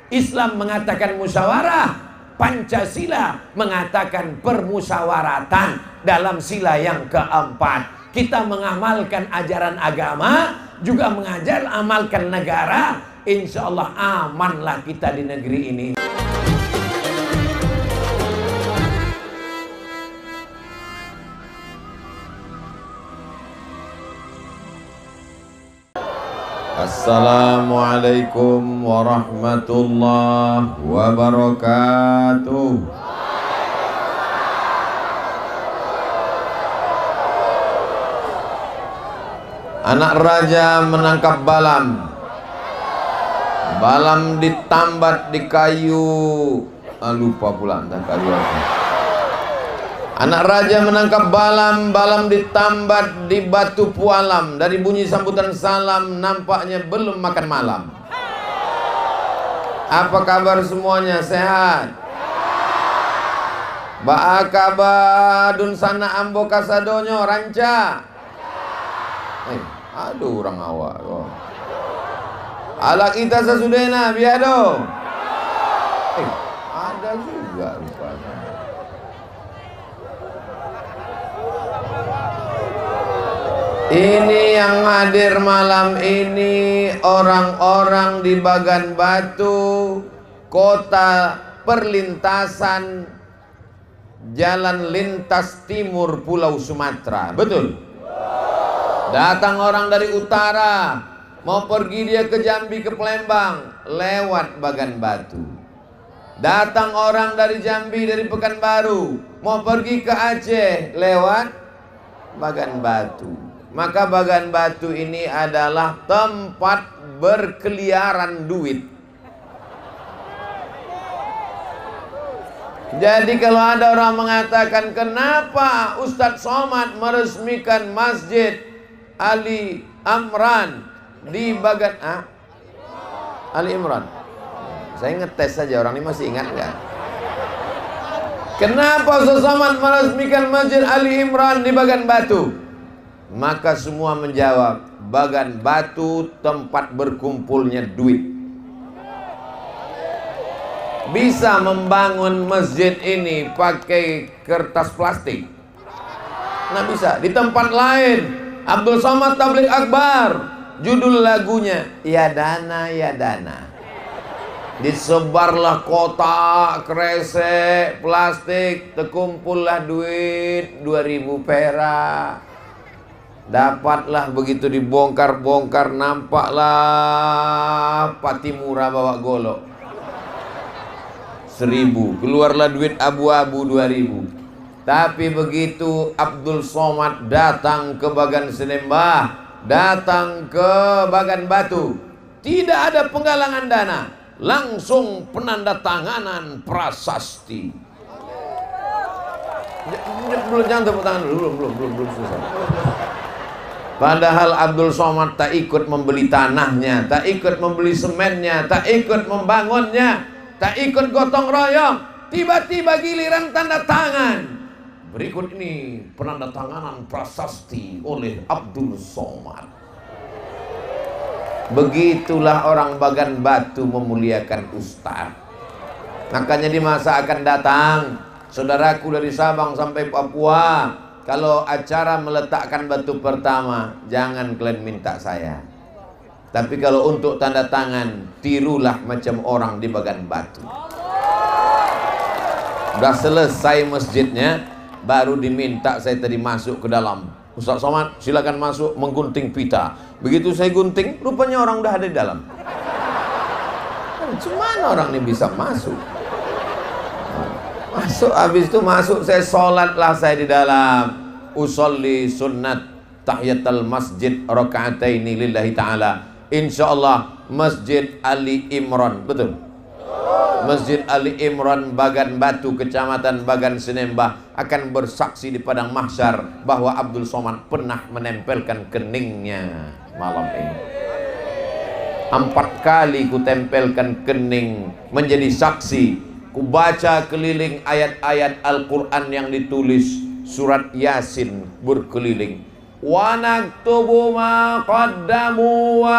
Islam mengatakan musyawarah, Pancasila mengatakan permusyawaratan dalam sila yang keempat. Kita mengamalkan ajaran agama, juga amalkan negara. Insya Allah amanlah kita di negeri ini. Assalamualaikum warahmatullahi wabarakatuh. Anak raja menangkap balam. Balam ditambat di kayu. Lupa pula entah kayu apa. Anak raja menangkap balam. Balam ditambat di batu pualam. Dari bunyi sambutan salam nampaknya belum makan malam. Apa kabar semuanya? Sehat? Ba'akaba dun sana ambo kasadonyo ranca. Aduh orang awak. Ala kita sesudena biado. Ada juga rupanya. Ini yang hadir malam ini orang-orang di Bagan Batu, kota perlintasan jalan lintas timur Pulau Sumatera. Betul? Datang orang dari utara, mau pergi dia ke Jambi, ke Palembang, lewat Bagan Batu. Datang orang dari Jambi, dari Pekanbaru, mau pergi ke Aceh, lewat Bagan Batu. Maka Bagan Batu ini adalah tempat berkeliaran duit. Jadi kalau ada orang mengatakan, kenapa Ustadz Somad meresmikan Masjid Ali Imran di Bagan Ali Imran? Saya ngetes saja, orang ini masih ingat nggak? Kenapa Ustadz Somad meresmikan Masjid Ali Imran di Bagan Batu? Maka semua menjawab, Bagan Batu tempat berkumpulnya duit. Bisa membangun masjid ini pakai kertas plastik? Nah bisa. Di tempat lain Abdul Somad Tabligh Akbar, judul lagunya Ya Dana Ya Dana. Disebarlah kotak, kresek, plastik, terkumpullah duit 2000 perak. Dapatlah begitu dibongkar-bongkar, nampaklah Patimura bawa golok 1000, keluarlah duit abu-abu 2000. Tapi begitu Abdul Somad datang ke Bagan Senembah, datang ke Bagan Batu, tidak ada penggalangan dana, langsung penandatanganan prasasti. Jangan tepuk tangan dulu, belum selesai. Padahal Abdul Somad tak ikut membeli tanahnya, tak ikut membeli semennya, tak ikut membangunnya, tak ikut gotong royong. Tiba-tiba giliran tanda tangan. Berikut ini penandatanganan prasasti oleh Abdul Somad. Begitulah orang Bagan Batu memuliakan ustaz. Makanya di masa akan datang, saudaraku dari Sabang sampai Papua, kalau acara meletakkan batu pertama, jangan kalian minta saya. Tapi kalau untuk tanda tangan, tirulah macam orang di Bagan Batu. Udah selesai masjidnya, baru diminta saya tadi masuk ke dalam. Ustaz Somad silakan masuk menggunting pita. Begitu saya gunting, rupanya orang udah ada di dalam. Gimana orang ini bisa masuk? Masuk, habis itu masuk, saya sholatlah saya di dalam. Usolli sunnat tahiyatul masjid raka'ataini lillahi ta'ala. Insyaallah Masjid Ali Imran, betul? Masjid Ali Imran Bagan Batu, Kecamatan Bagan Senembah akan bersaksi di padang mahsyar bahwa Abdul Somad pernah menempelkan keningnya malam ini. 4 kali ku tempelkan kening menjadi saksi. Ku baca keliling ayat-ayat Al-Quran yang ditulis surat Yasin berkeliling. Wa naktubu ma qaddamu wa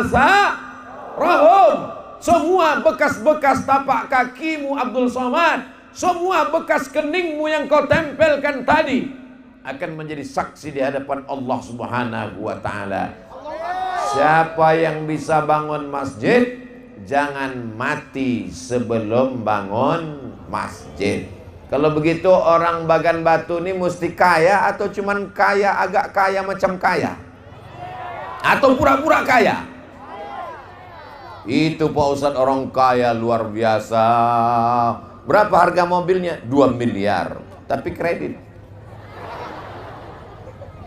asarahum. semua bekas-bekas tapak kakimu Abdul Somad, semua bekas keningmu yang kau tempelkan tadi akan menjadi saksi di hadapan Allah Subhanahu wa Ta'ala. Siapa yang bisa bangun masjid, jangan mati sebelum bangun masjid. Kalau begitu orang Bagan Batu ini mesti kaya atau cuman kaya agak kaya macam kaya? Atau pura-pura kaya? Itu Pak Ustadz orang kaya luar biasa. Berapa harga mobilnya? 2 miliar. Tapi kredit.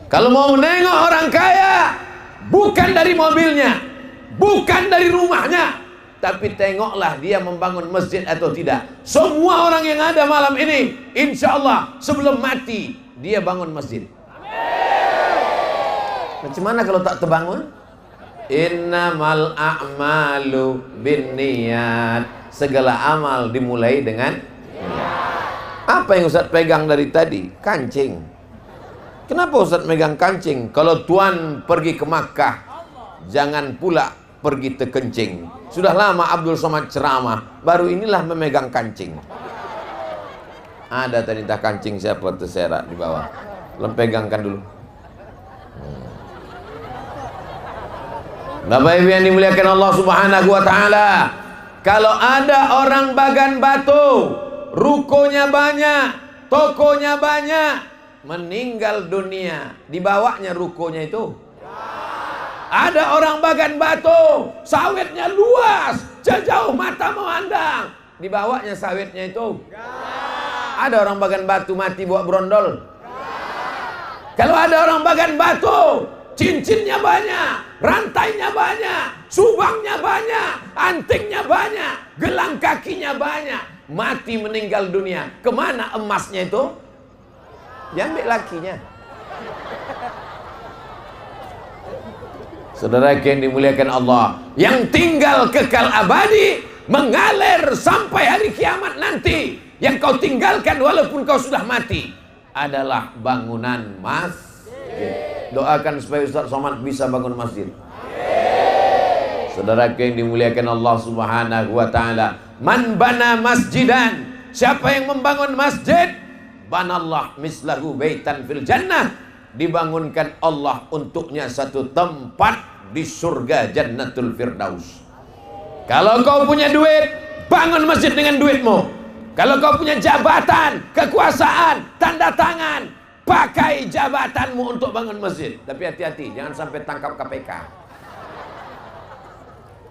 Kalau mau nengok orang kaya, bukan dari mobilnya, bukan dari rumahnya, tapi tengoklah dia membangun masjid atau tidak. Semua orang yang ada malam ini, insya Allah sebelum mati dia bangun masjid. Macam mana kalau tak terbangun? Innamal a'malu binniyat. Segala amal dimulai dengan niat. Apa yang Ustaz pegang dari tadi? Kancing. Kenapa Ustaz megang kancing? Kalau Tuan pergi ke Makkah, jangan pula pergi ke kencing. Sudah lama Abdul Somad ceramah, baru inilah memegang kancing. Ada tadi entah kancing siapa terserak di bawah. Pegangkan dulu. Bapak Ibu yang dimuliakan Allah Subhanahu wa Ta'ala, kalau ada orang Bagan Batu, rukonya banyak, tokonya banyak, meninggal dunia, dibawanya rukonya itu. Ada orang Bagan Batu, sawitnya luas, sejauh mata memandang, dibawanya sawitnya itu. Ada orang Bagan Batu mati bawa brondol. Kalau ada orang Bagan Batu, cincinnya banyak, rantainya banyak, subangnya banyak, antingnya banyak, gelang kakinya banyak, mati meninggal dunia. Kemana emasnya itu? Diambil lakinya. Saudara yang dimuliakan Allah, yang tinggal kekal abadi, mengalir sampai hari kiamat nanti, yang kau tinggalkan walaupun kau sudah mati, adalah bangunan masjid. Doakan supaya Ustaz Somad bisa bangun masjid. Saudara yang dimuliakan Allah Subhanahu wa Ta'ala, man bana masjidan, siapa yang membangun masjid, banallah mislahu baitan fil jannah, dibangunkan Allah untuknya satu tempat di surga Jannatul Firdaus. Kalau kau punya duit, bangun masjid dengan duitmu. Kalau kau punya jabatan, kekuasaan, tanda tangan, pakai jabatanmu untuk bangun masjid. Tapi hati-hati, jangan sampai tangkap KPK.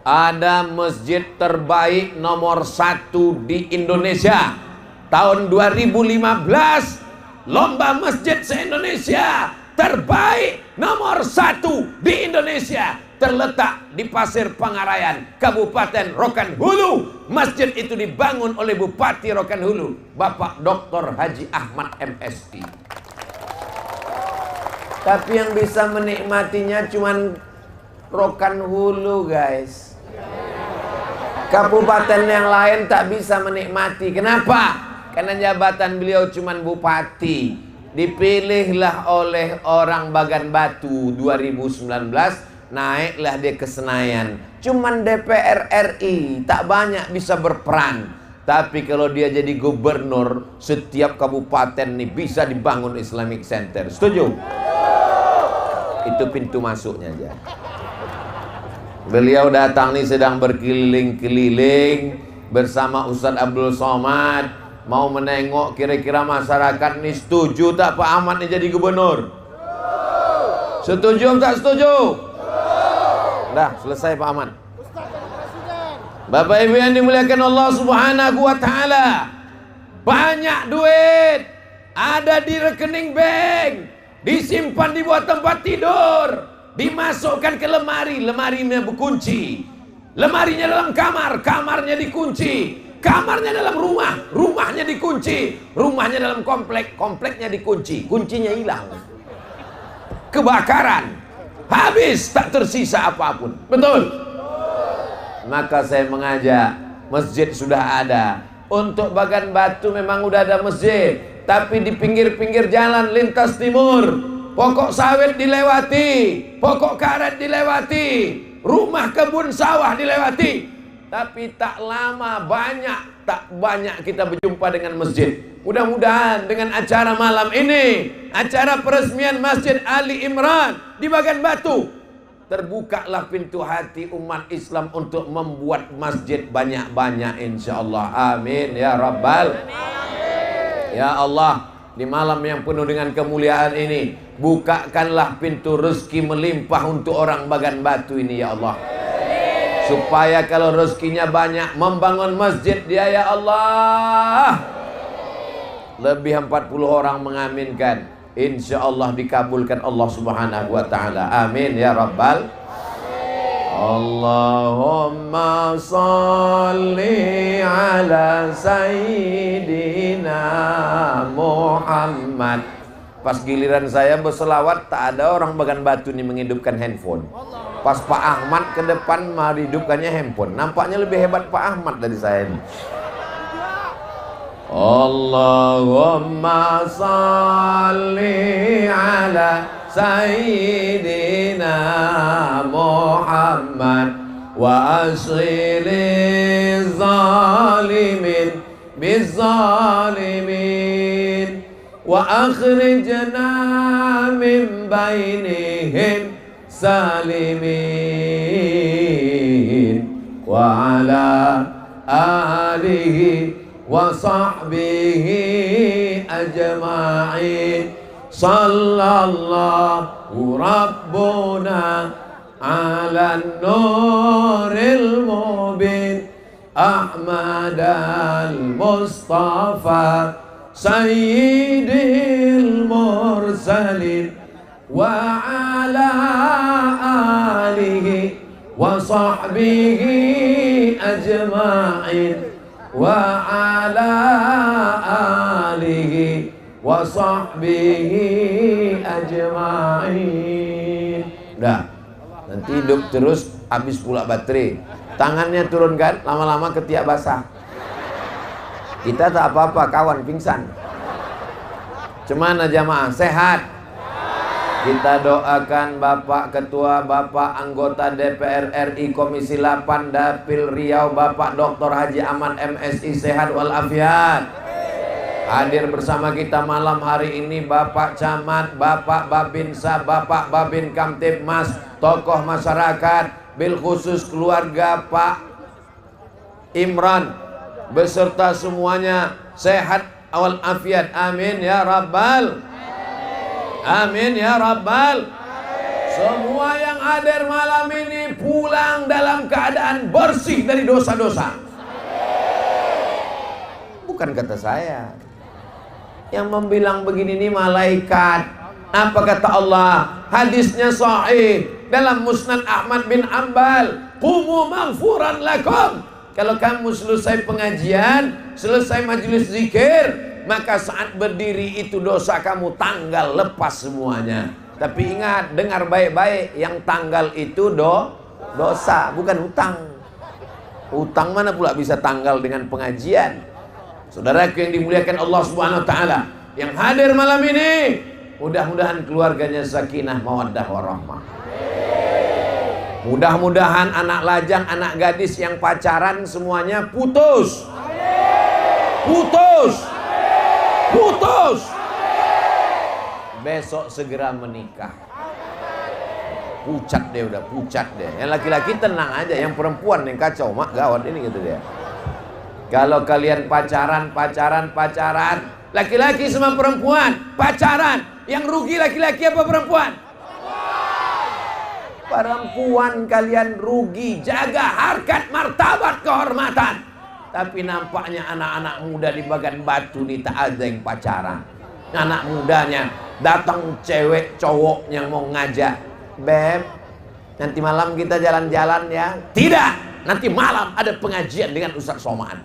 Ada masjid terbaik nomor 1 di Indonesia. Tahun 2015, lomba masjid se-Indonesia terbaik nomor 1 di Indonesia. Terletak di Pasir Pangarayan, Kabupaten Rokan Hulu. Masjid itu dibangun oleh Bupati Rokan Hulu, Bapak Dr. Haji Ahmad MSI. Tapi yang bisa menikmatinya cuman Rokan Hulu, guys. Kabupaten yang lain tak bisa menikmati. Kenapa? Karena jabatan beliau cuman bupati. Dipilihlah oleh orang Bagan Batu 2019, naiklah dia ke Senayan. Cuman DPR RI, tak banyak bisa berperan. Tapi kalau dia jadi gubernur, setiap kabupaten nih bisa dibangun Islamic Center. Setuju? Itu pintu masuknya aja. Beliau datang nih sedang berkeliling-keliling bersama Ustadz Abdul Somad, mau menengok kira-kira masyarakat nih setuju tak Pak Ahmad nih jadi gubernur? Setuju tak setuju? Dah selesai Pak Ahmad. Bapak Ibu yang dimuliakan Allah Subhanahu wa Ta'ala, banyak duit ada di rekening bank, disimpan di bawah tempat tidur, dimasukkan ke lemari, lemarinya berkunci, lemarinya dalam kamar, kamarnya dikunci, kamarnya dalam rumah, rumahnya dikunci, rumahnya dalam komplek, kompleknya dikunci, kuncinya hilang, kebakaran, habis tak tersisa apapun. Betul? Maka saya mengajak, masjid sudah ada. Untuk Bagan Batu memang udah ada masjid, tapi di pinggir-pinggir jalan lintas timur, pokok sawit dilewati, pokok karet dilewati, rumah kebun sawah dilewati. tapi tak banyak kita berjumpa dengan masjid. Mudah-mudahan dengan acara malam ini, acara peresmian Masjid Ali Imran di Bagan Batu, terbukalah pintu hati umat Islam untuk membuat masjid banyak-banyak insyaallah. Amin ya rabbal alamin. Ya Allah, di malam yang penuh dengan kemuliaan ini, bukakanlah pintu rezeki melimpah untuk orang Bagan Batu ini ya Allah. Supaya kalau rezekinya banyak membangun masjid dia ya Allah. Lebih 40 orang mengaminkan, insya Allah dikabulkan Allah subhanahu wa ta'ala. Amin ya rabbal. Allahumma salli ala sayyidina Muhammad. Pas giliran saya berselawat, tak ada orang Bagan Batu ini menghidupkan handphone. Pas Pak Ahmad ke depan menghidupkannya handphone. Nampaknya lebih hebat Pak Ahmad dari saya ini. Allahumma salli ala sayyidina Muhammad wa asghili zalimin bizzalimin wa akhrijna min bainihim salimin wa ala alihi wa sahbihi ajma'in. Sallallahu rabbuna ala nuril mubin Ahmad al-Mustafa sayyidil mursalin wa ala alihi wa sahbihi ajma'in wa ala alihi wa sahbihi ajma'in. Udah, nanti hidup terus, habis pula baterai. Tangannya turunkan, lama-lama ketiak basah. Kita tak apa-apa, kawan pingsan. Cemana jamaah? Sehat? Kita doakan Bapak Ketua, Bapak Anggota DPR RI Komisi 8 Dapil Riau, Bapak Dr. Haji Ahmad MSI sehat walafiat. Hadir bersama kita malam hari ini Bapak Camat, Bapak Babinsa, Bapak Babin Kamtibmas, tokoh masyarakat, bil khusus keluarga Pak Imran beserta semuanya sehat walafiat. Amin ya rabbal. Amin ya rabbal. Semua yang hadir malam ini pulang dalam keadaan bersih dari dosa-dosa. Bukan kata saya. Yang membilang begini ini malaikat. Apa kata Allah? Hadisnya sahih dalam Musnad Ahmad bin Ambal. Qumu maghfuran lakum. Kalau kamu selesai pengajian, selesai majelis zikir, maka saat berdiri itu dosa kamu tanggal lepas semuanya. Tapi ingat, dengar baik-baik, yang tanggal itu dosa, bukan hutang. Hutang mana pula bisa tanggal dengan pengajian? Saudaraku yang dimuliakan Allah Subhanahu wa taala, yang hadir malam ini, mudah-mudahan keluarganya sakinah mawaddah warahmah. Mudah-mudahan anak lajang, anak gadis yang pacaran semuanya putus. Putus. Putus. Besok segera menikah. Pucat dia, udah pucat dia. Yang laki-laki tenang aja, yang perempuan yang kacau, mak gawat ini gitu dia. Kalau kalian pacaran, laki-laki sama perempuan pacaran, yang rugi laki-laki apa perempuan? Perempuan kalian rugi. Jaga harkat, martabat, kehormatan. Tapi nampaknya anak-anak muda di Bagan Batu ini tak ada yang pacaran. Anak mudanya datang cewek cowok yang mau ngajak, Beb, nanti malam kita jalan-jalan ya. Tidak, nanti malam ada pengajian dengan Ustaz Somad.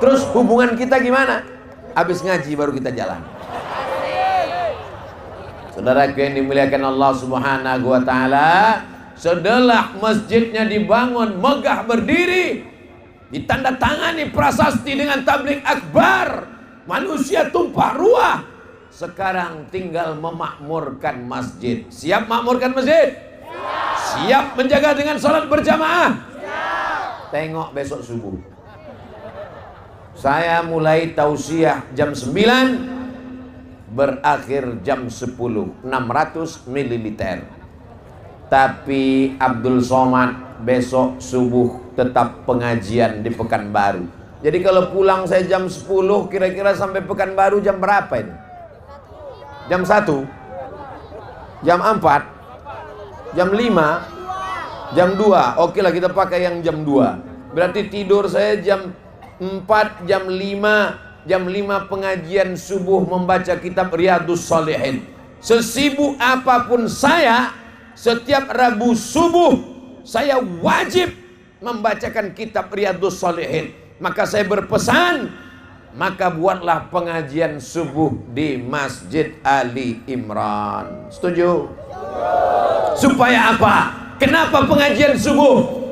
Terus hubungan kita gimana? Habis ngaji baru kita jalan. Saudaraku yang dimuliakan Allah Subhanahu wa taala, setelah masjidnya dibangun megah berdiri, ditandatangani prasasti dengan tabligh akbar, manusia tumpah ruah. Sekarang tinggal memakmurkan masjid. Siap makmurkan masjid? Siap menjaga dengan salat berjamaah? Tengok besok subuh. Saya mulai tausiah jam 9, berakhir jam 10, 600 ml. Tapi Abdul Somad besok subuh tetap pengajian di Pekanbaru. Jadi kalau pulang saya jam 10, kira-kira sampai Pekanbaru jam berapa ini? Jam 1? Jam 4? Jam 5? Jam 2? Oke lah, kita pakai yang jam 2. Berarti tidur saya jam 4, jam 5. Jam 5 pengajian subuh membaca kitab Riyadhus Shalihin. Sesibuk apapun saya, setiap Rabu subuh saya wajib membacakan kitab Riyadhus Shalihin. Maka saya berpesan, maka buatlah pengajian subuh di Masjid Ali Imran. Setuju? Supaya apa? Kenapa pengajian subuh?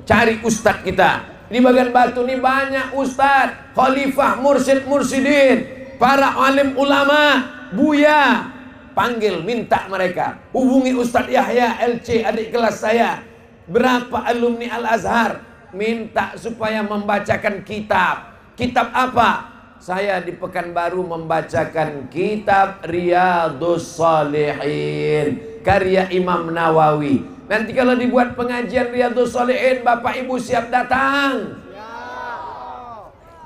Cari ustadz kita. Di Bagan Batu ini banyak ustadz, khalifah, mursyid, mursyidin, para alim ulama, buya. Panggil, minta mereka. Hubungi Ustadz Yahya LC, adik kelas saya. Berapa alumni Al-Azhar? Minta supaya membacakan kitab. Kitab apa? Saya di Pekanbaru membacakan kitab Riyadhus Shalihin, karya Imam Nawawi. Nanti kalau dibuat pengajian Riyadhus Shalihin, Bapak Ibu siap datang?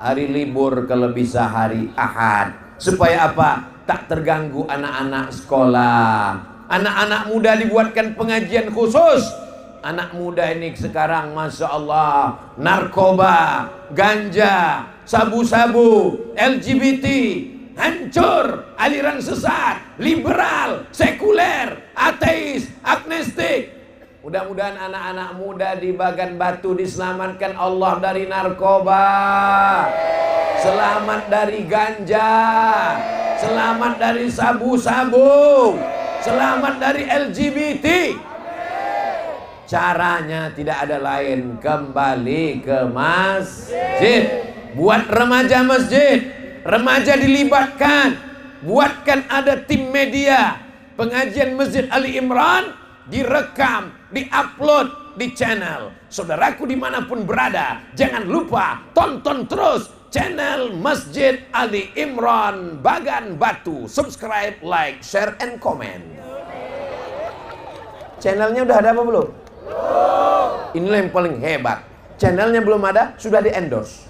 Hari libur kalau bisa hari Ahad. Supaya apa? Tak terganggu anak-anak sekolah. Anak-anak muda dibuatkan pengajian khusus. Anak muda ini sekarang Masya Allah, narkoba, ganja, sabu-sabu, LGBT, hancur, aliran sesat, liberal, sekuler, ateis, agnostik. Mudah-mudahan anak-anak muda di Bagan Batu diselamatkan Allah dari narkoba, selamat dari ganja, selamat dari sabu-sabu, selamat dari LGBT. Caranya tidak ada lain, kembali ke masjid. Buat remaja masjid, remaja dilibatkan. Buatkan ada tim media. Pengajian Masjid Ali Imran direkam, diupload di channel. Saudaraku dimanapun berada, jangan lupa tonton terus channel Masjid Ali Imran Bagan Batu. Subscribe, like, share, and comment. Channelnya udah ada apa belum? Inilah yang paling hebat. Channelnya belum ada, sudah di endorse.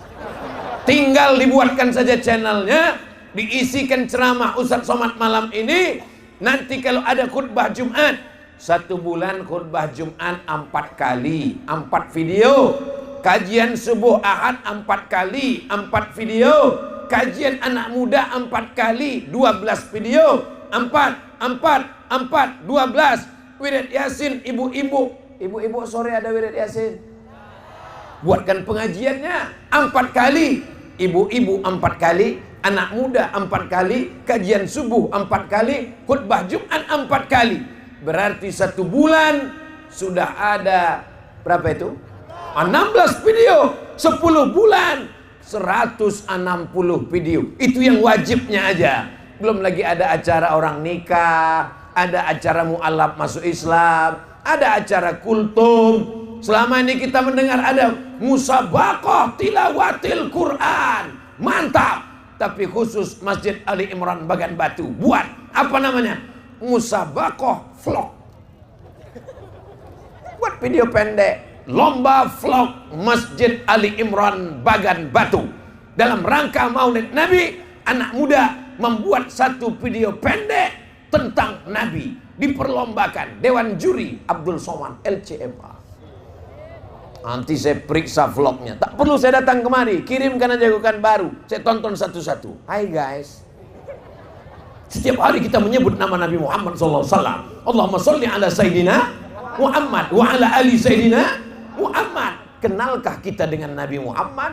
Tinggal dibuatkan saja channelnya, diisikan ceramah Ustadz Somad malam ini. Nanti kalau ada khutbah Jumat, 1 bulan khutbah Jumat 4 kali, 4 video. Kajian subuh Ahad 4 kali, 4 video. Kajian anak muda 4 kali, 12 video. 12. Wirid Yasin ibu-ibu. Ibu-ibu sore ada wirid Yasin. Buatkan pengajiannya 4 kali. Ibu-ibu 4 kali, anak muda 4 kali, kajian subuh 4 kali, khutbah Jumat 4 kali. Berarti 1 bulan sudah ada berapa itu? 16 video. 10 bulan 160 video. Itu yang wajibnya aja. Belum lagi ada acara orang nikah, ada acara mu'alaf masuk Islam, ada acara kultum. Selama ini kita mendengar ada musabaqah tilawatil Quran. Mantap. Tapi khusus Masjid Ali Imran Bagan Batu buat apa namanya? Musabaqah vlog. Buat video pendek, lomba vlog Masjid Ali Imran Bagan Batu. Dalam rangka Maulid Nabi, anak muda membuat 1 video pendek tentang Nabi. Diperlombakan Dewan Juri Abdul Somad LCMA. Nanti saya periksa vlognya. Tak perlu saya datang kemari, kirimkan aja bukan baru. Saya tonton satu-satu. Hai guys. Setiap hari kita menyebut nama Nabi Muhammad SAW. Allahumma sholli ala Sayyidina Muhammad wa ala ali Sayyidina Muhammad. Kenalkah kita dengan Nabi Muhammad?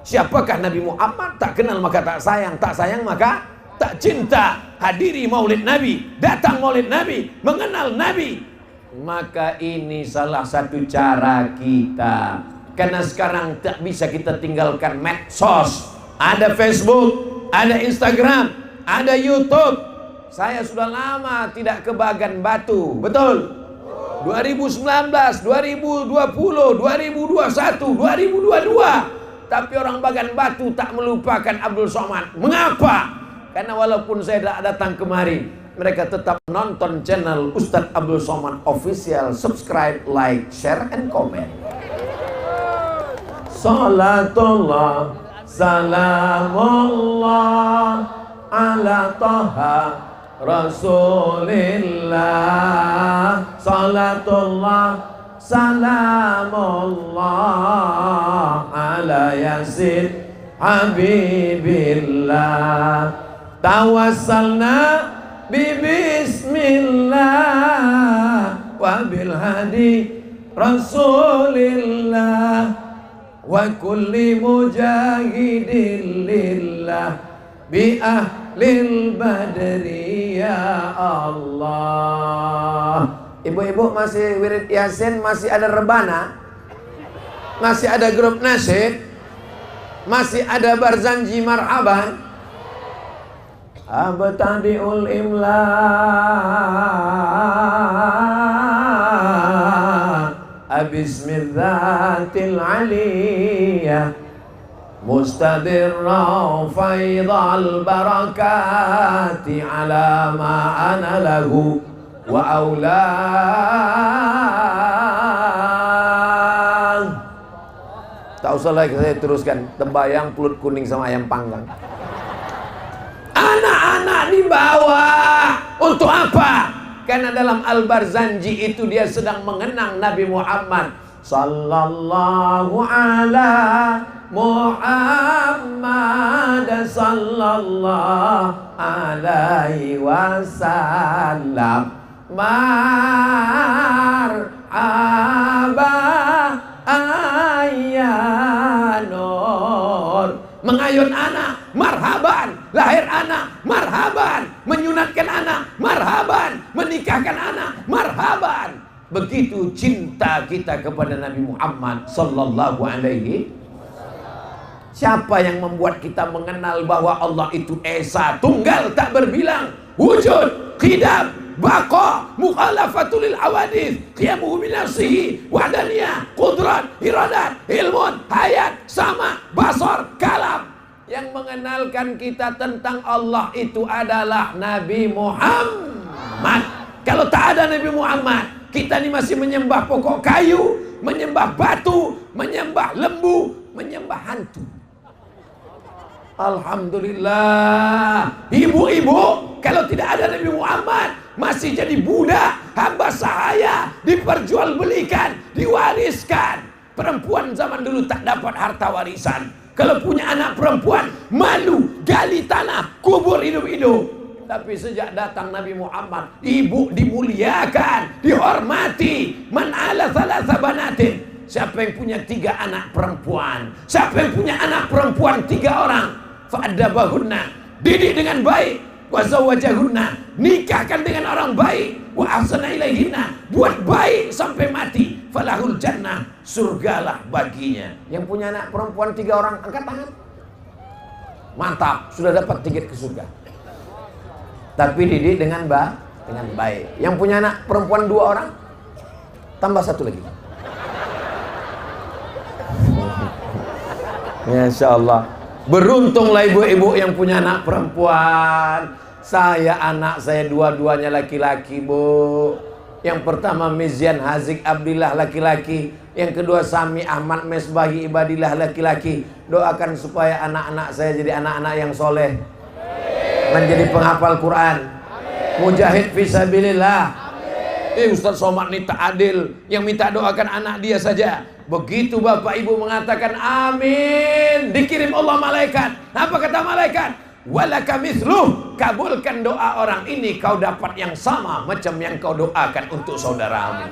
Siapakah Nabi Muhammad? Tak kenal maka tak sayang, tak sayang maka tak cinta. Hadiri maulid Nabi, datang maulid Nabi, mengenal Nabi. Maka ini salah satu cara kita. Karena sekarang tak bisa kita tinggalkan medsos. Ada Facebook, ada Instagram, ada YouTube. Saya sudah lama tidak ke Bagan Batu. Betul? 2019, 2020, 2021, 2022. Tapi orang Bagan Batu tak melupakan Abdul Somad. Mengapa? Karena walaupun saya tak datang kemari, mereka tetap nonton channel Ustadz Abdul Somad Official. Subscribe, like, share, and comment. Salatullah, salamullah ala Taha Rasulillah. Salatullah, salamullah ala Yasin Habibillah. Tawassalna bismillah wa bil hadi Rasulillah wa kulli mujahidin lillah bi ahlil badri ya Allah. Ibu-ibu masih wirid Yasin, masih ada rebana, masih ada grup nasyid, masih ada barzanji marhaban. Abtadi'ul imla Bismillahil aliyah Mustadirra faidhal barakati ala ma ana lahu wa aulan. Tak usah lagi saya teruskan. Tembayang, pulut kuning sama ayam panggang. Anak-anak dibawa untuk apa? Karena dalam Al-Barzanji itu dia sedang mengenang Nabi Muhammad sallallahu ala Muhammad sallallahu alaihi wasallam. Marhaba ayyanur. Mengayun anak, marhaban. Lahir anak, marhaban. Menyunatkan anak, marhaban. Menikahkan anak, marhaban. Begitu cinta kita kepada Nabi Muhammad sallallahu alaihi. Siapa yang membuat kita mengenal bahwa Allah itu Esa, tunggal, tak berbilang, wujud, qidam, baqa, mukhalafatul lil awadith, qiyamuhu bi nafsihi, wahdaniyah, qudrat, iradat, ilmun, hayat, sama, basar, kalam. Yang mengenalkan kita tentang Allah itu adalah Nabi Muhammad. Kalau tak ada Nabi Muhammad, kita ini masih menyembah pokok kayu, menyembah batu, menyembah lembu, menyembah hantu. Alhamdulillah. Ibu-ibu, kalau tidak ada Nabi Muhammad, masih jadi budak, hamba sahaya, diperjualbelikan, diwariskan. Perempuan zaman dulu tak dapat harta warisan. Kalau punya anak perempuan, malu, gali tanah, kubur hidup-hidup. Tapi sejak datang Nabi Muhammad, ibu dimuliakan, dihormati. Man ala thalatha banatin. Siapa yang punya 3 anak perempuan, siapa yang punya anak perempuan 3 orang, fa'adabahunna, didik dengan baik, wa zawwajahunna, nikahkan dengan orang baik, wa ahsana ilaihinna, buat baik sampai mati, falahul jannah, surgalah baginya. Yang punya anak perempuan 3 orang, angkat tangan. Mantap, sudah dapat tiket ke surga. Tapi didik dengan baik. Yang punya anak perempuan 2 orang, tambah 1 lagi. Masya Allah. Beruntunglah ibu-ibu yang punya anak perempuan. Anak saya dua-duanya laki-laki, Bu. Yang pertama Mizyan Hazik Abdillah, laki-laki. Yang kedua Sami Ahmad Mesbahi Ibadillah, laki-laki. Doakan supaya anak-anak saya jadi anak-anak yang soleh, menjadi penghafal Quran, mujahid fisabilillah. Ustaz Somad ini tak adil, yang minta doakan anak dia saja. Begitu bapak ibu mengatakan amin, dikirim Allah malaikat. Apa kata malaikat? Walaka mithluh, kabulkan doa orang ini, kau dapat yang sama macam yang kau doakan untuk saudaramu.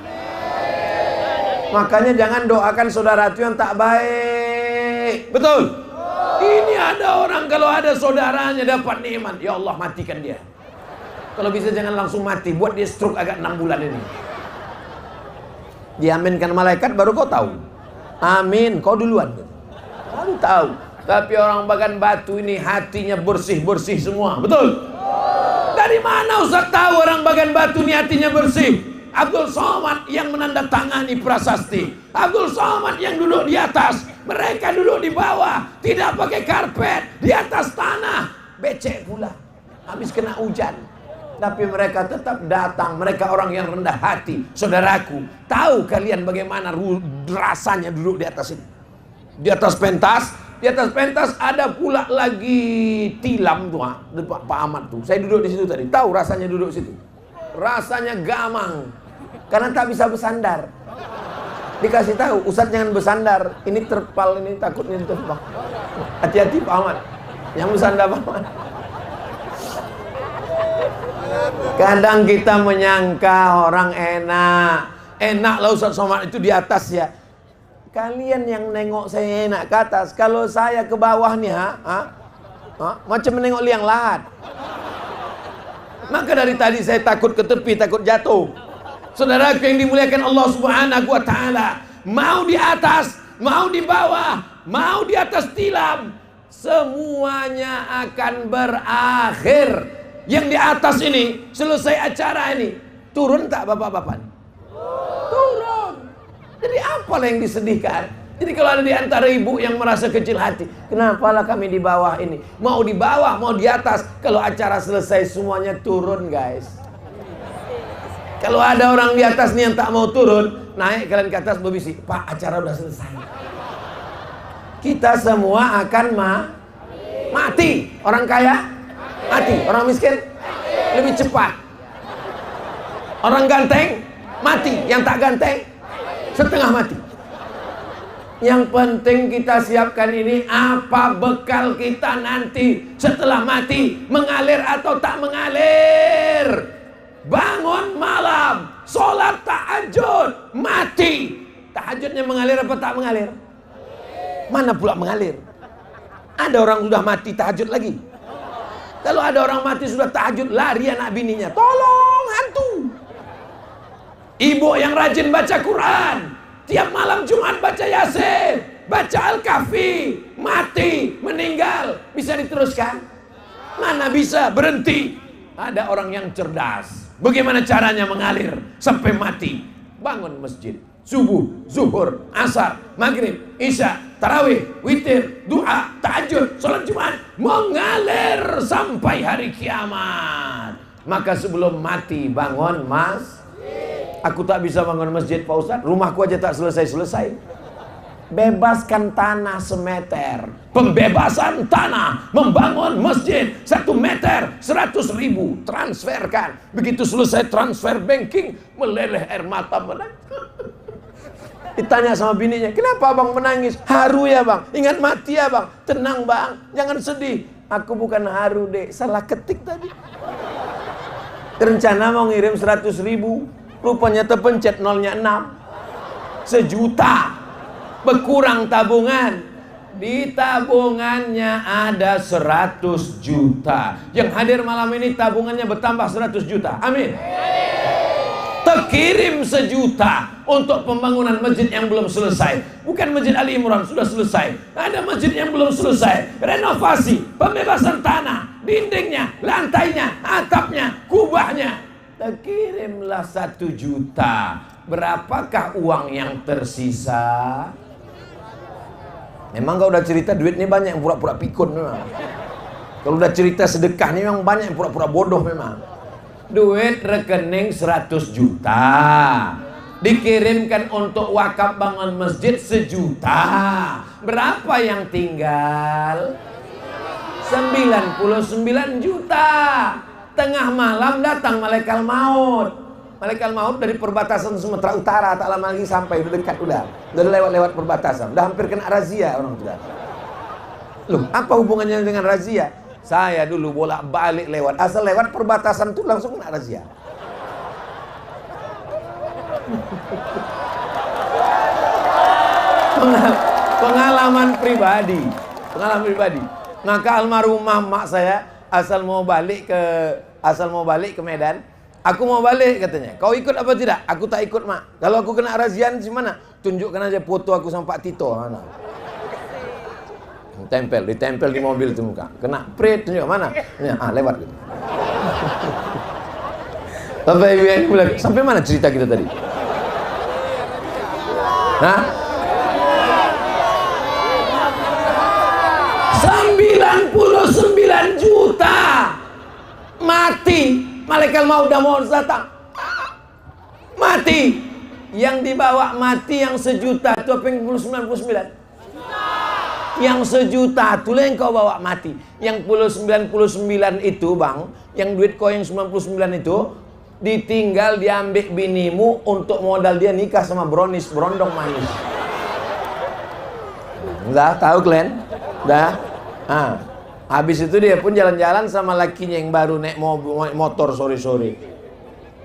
Makanya jangan doakan saudara itu yang tak baik. Betul? Ini ada orang kalau ada saudaranya dapat nikmat, ya Allah matikan dia. Kalau bisa jangan langsung mati, buat dia stroke agak 6 bulan ini. Diaminkan malaikat baru kau tahu. Amin, kau duluan. Baru tahu. Tapi orang Bagan Batu ini hatinya bersih-bersih semua. Betul? Dari mana Ustaz tahu orang Bagan Batu ini hatinya bersih? Abdul Somad yang menandatangani prasasti, Abdul Somad yang duduk di atas, mereka duduk di bawah, tidak pakai karpet, di atas tanah, becek pula, habis kena hujan. Tapi mereka tetap datang, mereka orang yang rendah hati. Saudaraku, tahu kalian bagaimana rasanya duduk di atas ini? Di atas pentas, ada pula lagi tilam tuh, Pak Ahmad tuh. Saya duduk di situ tadi, tahu rasanya duduk situ. Rasanya gamang, karena tak bisa bersandar. Dikasih tahu, Ustadz jangan bersandar, ini terpal, ini takutnya terbang. Hati-hati Pak Ahmad, yang bersandar Pak Ahmad. Kadang kita menyangka orang enak lah Ustadz Somad itu di atas ya. Kalian yang nengok saya enak ke atas, kalau saya ke bawah nih, macam menengok liang lahat. Maka dari tadi saya takut ke tepi, takut jatuh. Saudaraku yang dimuliakan Allah Subhanahu wa Ta'ala, mau di atas, mau di bawah, mau di atas tilam, semuanya akan berakhir. Yang di atas ini, selesai acara ini, turun tak bapak-bapak? Turun. Jadi apalah yang disedihkan? Jadi kalau ada di antara ibu yang merasa kecil hati, kenapalah kami di bawah ini? Mau di bawah, mau di atas. Kalau acara selesai semuanya turun guys. Kalau ada orang di atas nih yang tak mau turun, naik kalian ke atas berbisik, Pak acara udah selesai. Kita semua akan mati. Orang kaya mati, orang miskin lebih cepat. Orang ganteng mati, yang tak ganteng setengah mati. Yang penting kita siapkan ini, apa bekal kita nanti setelah mati, mengalir atau tak mengalir. Bangun malam, sholat tahajud, mati. Tahajudnya mengalir apa tak mengalir? Mana pula mengalir? Ada orang sudah mati tahajud lagi. Kalau ada orang mati sudah tahajud, lari anak bininya, tolong hantu. Ibu yang rajin baca Quran, tiap malam Jumat baca Yasin, baca Al-Kahfi, mati, meninggal, bisa diteruskan? Mana bisa, berhenti. Ada orang yang cerdas. Bagaimana caranya mengalir sampai mati? Bangun masjid, subuh, zuhur, asar, maghrib, isya, tarawih, witir, doa, tahajud, sholat Jumat, mengalir sampai hari kiamat. Maka sebelum mati bangun Aku tak bisa bangun masjid Pak Ustadz, rumahku aja tak selesai-selesai. Bebaskan tanah semeter. Pembebasan tanah, membangun masjid 1 meter 100.000, transferkan. Begitu selesai transfer banking, meleleh air mata menangis. Ditanya sama bininya, kenapa abang menangis? Haru ya bang, ingat mati ya bang. Tenang bang, jangan sedih. Aku bukan haru dek, salah ketik tadi. Rencana mau ngirim 100.000, rupanya terpencet nolnya 6. 1 juta. Berkurang tabungan. Di tabungannya ada 100 juta. Yang hadir malam ini tabungannya bertambah 100 juta. Amin. Terkirim 1 juta untuk pembangunan masjid yang belum selesai. Bukan masjid Ali Imran, sudah selesai. Ada masjid yang belum selesai. Renovasi, pembebasan tanah, dindingnya, lantainya, atapnya, kubahnya. Terkirimlah 1 juta. Berapakah uang yang tersisa? Memang kau udah cerita duit ini banyak yang pura-pura pikun memang. Kalau udah cerita sedekah ini memang banyak yang pura-pura bodoh memang. Duit rekening 100 juta dikirimkan untuk wakaf bangun masjid 1 juta. Berapa yang tinggal? 99 juta. Tengah malam datang malaikat maut. Malaikat maut dari perbatasan Sumatera Utara, tak lama lagi sampai, udah dekat, udah lewat perbatasan, udah hampir kena razia orang sudah. Loh, apa hubungannya dengan razia? Saya dulu bolak-balik lewat, asal lewat perbatasan tuh langsung kena razia. Pengalaman pribadi. Maka almarhumah mak saya asal mau balik ke Medan. Aku mau balik katanya. Kau ikut apa tidak? Aku tak ikut mak. Kalau aku kena razian di mana? Tunjukkan aja foto aku sama Pak Tito. Mana? Ditempel di mobil itu muka. Kena prit tunjuk mana? Ya, lewat gitu. Bapak Ibu yang bilang, sampai mana cerita kita tadi? Hah? 99 juta mati, malaikat maut udah mau datang, mati. Yang dibawa mati yang sejuta itu apa yang 99? Yang sejuta itu yang kau bawa mati. Yang 99 itu bang, yang duit kau yang 99 itu ditinggal diambil binimu untuk modal dia nikah sama brownies berondong manis. Udah tahu kalian? Udah. Habis itu dia pun jalan-jalan sama lakinya yang baru naik motor sore-sore.